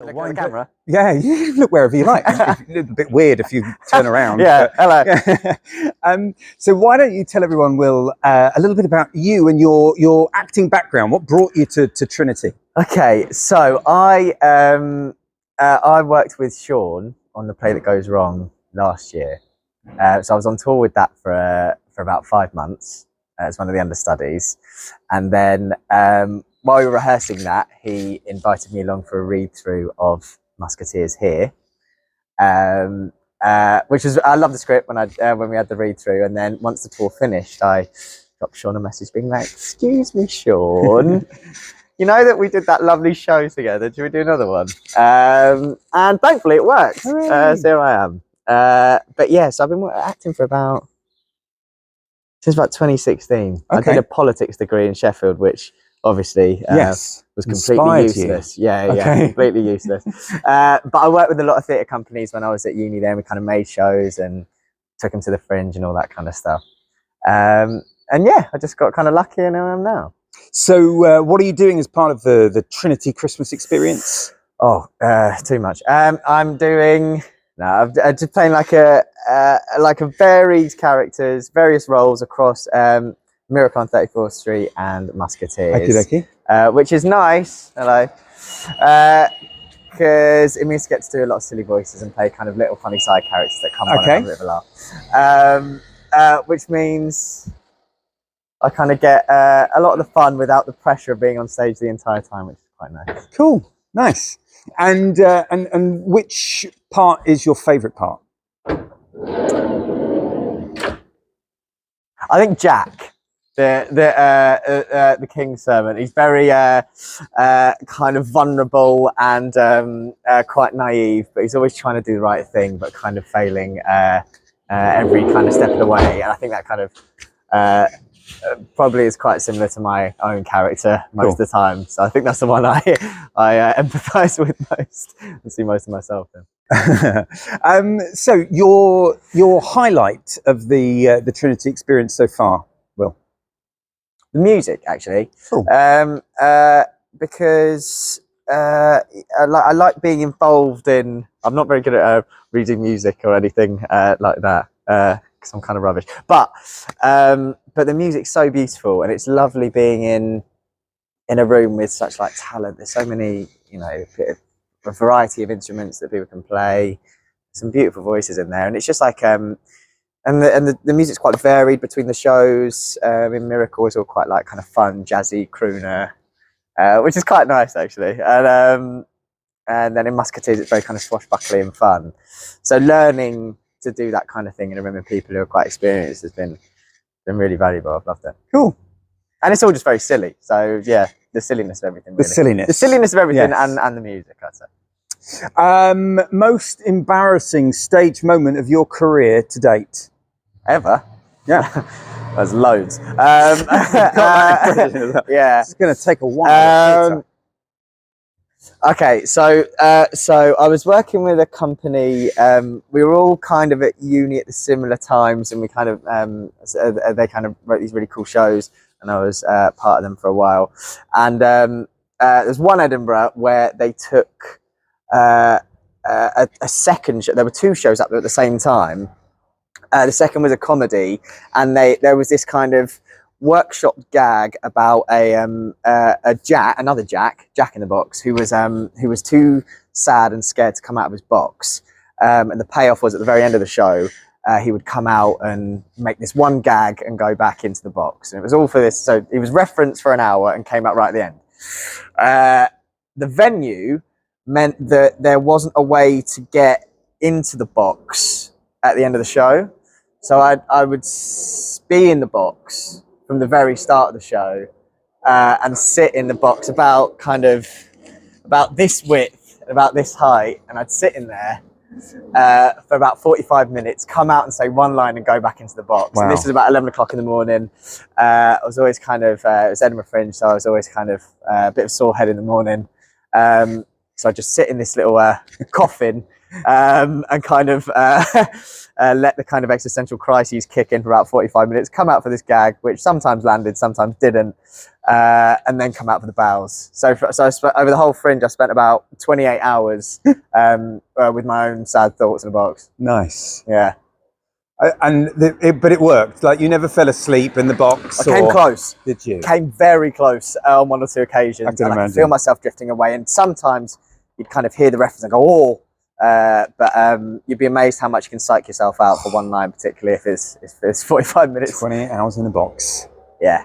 Look at the camera. Yeah, you can look wherever you like. It's a bit weird if you turn around. Yeah, hello. Yeah. So why don't you tell everyone, Will, a little bit about you and your acting background? What brought you to Trinity? Okay, so I worked with Sean on The Play That Goes Wrong last year. So I was on tour with that for about 5 months as one of the understudies, and then while we were rehearsing that, he invited me along for a read-through of Musketeers here, which was, I loved the script when we had the read-through, and then once the tour finished, I dropped Sean a message being like, "Excuse me, Sean, you know that we did that lovely show together. Do we do another one?" And thankfully it worked. So here I am. But yeah, so I've been acting since about 2016. Okay. I did a politics degree in Sheffield, which obviously was completely useless. Yeah, completely useless. But I worked with a lot of theatre companies when I was at uni there, and we kind of made shows and took them to the Fringe and all that kind of stuff. And yeah, I just got kind of lucky and here I am now. So what are you doing as part of the Trinity Christmas experience? Oh, too much. I'm doing... No, I'm just playing like a varied characters, various roles across Miracle on 34th Street and Musketeers. Which is nice. Hello. Because it means to get to do a lot of silly voices and play kind of little funny side characters that come on and have a bit of a laugh. Which means I kind of get a lot of the fun without the pressure of being on stage the entire time, which is quite nice. Cool, nice. And which part is your favourite part? I think Jack, the king's servant. He's very kind of vulnerable and quite naive, but he's always trying to do the right thing, but kind of failing every kind of step of the way. And I think that kind of probably is quite similar to my own character most of the time. So I think that's the one I empathise with most and see most of myself in. So your highlight of the Trinity experience so far, Will? The music, actually. Cool. Because I like being involved in... I'm not very good at reading music or anything like that. Because I'm kind of rubbish, but the music's so beautiful, and it's lovely being in a room with such like talent. There's so many, you know, a variety of instruments that people can play, some beautiful voices in there, and it's just like and the music's quite varied between the shows. In Miracle, it's all quite like kind of fun, jazzy crooner, which is quite nice actually, and then in Musketeers it's very kind of swashbuckly and fun. So learning to do that kind of thing in a room of people who are quite experienced has been really valuable. I've loved it. Cool. And it's all just very silly. So yeah, the silliness of everything. Really. The silliness of everything, yes. and the music, I'd say. Most embarrassing stage moment of your career to date? Ever? Yeah. There's loads. Yeah. It's going to take a while. Okay, so I was working with a company. We were all kind of at uni at the similar times, and we kind of they kind of wrote these really cool shows, and I was part of them for a while. And there's one Edinburgh where they took a second show. There were 2 shows up there at the same time. The second was a comedy, and there was this kind of workshop gag about another Jack in the Box, who was too sad and scared to come out of his box, and the payoff was at the very end of the show he would come out and make this one gag and go back into the box, and it was all for this. So he was referenced for an hour and came out right at the end. The venue meant that there wasn't a way to get into the box at the end of the show, so I would be in the box from the very start of the show and sit in the box about this width, about this height, and I'd sit in there for about 45 minutes, come out and say one line and go back into the box. Wow. And this was about 11 o'clock in the morning. I was always kind of, it was Edinburgh Fringe, so I was always kind of a bit of a sore head in the morning. So I just sit in this little coffin and kind of let the kind of existential crises kick in for about 45 minutes, come out for this gag, which sometimes landed, sometimes didn't, and then come out for the bows. So over the whole Fringe, I spent about 28 hours with my own sad thoughts in a box. Nice. Yeah. But it worked. Like, you never fell asleep in the box. I came close. Did you? Came very close on 1 or 2 occasions. I can and I imagine. could feel myself drifting away, and sometimes you'd kind of hear the reference and go, "Oh," but you'd be amazed how much you can psych yourself out for one line, particularly if it's 45 minutes. 28 hours in the box. Yeah.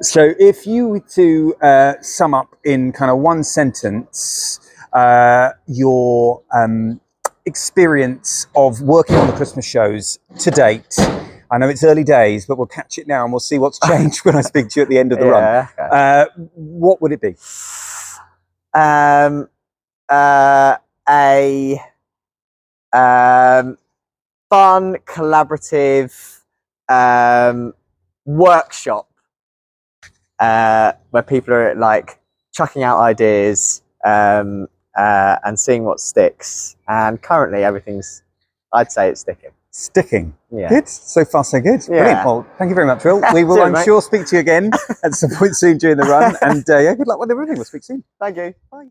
So if you were to sum up in kind of one sentence your experience of working on the Christmas shows to date, I know it's early days, but we'll catch it now and we'll see what's changed when I speak to you at the end of the run. Okay. What would it be? A fun, collaborative workshop where people are like chucking out ideas and seeing what sticks. And currently, I'd say it's sticking. Sticking. Yeah. Good. So far, so good. Yeah. Brilliant. Well, thank you very much, Will. We will, Cheers, I'm mate. sure, speak to you again at some point soon during the run. And yeah, good luck with everything. We'll speak soon. Thank you. Bye.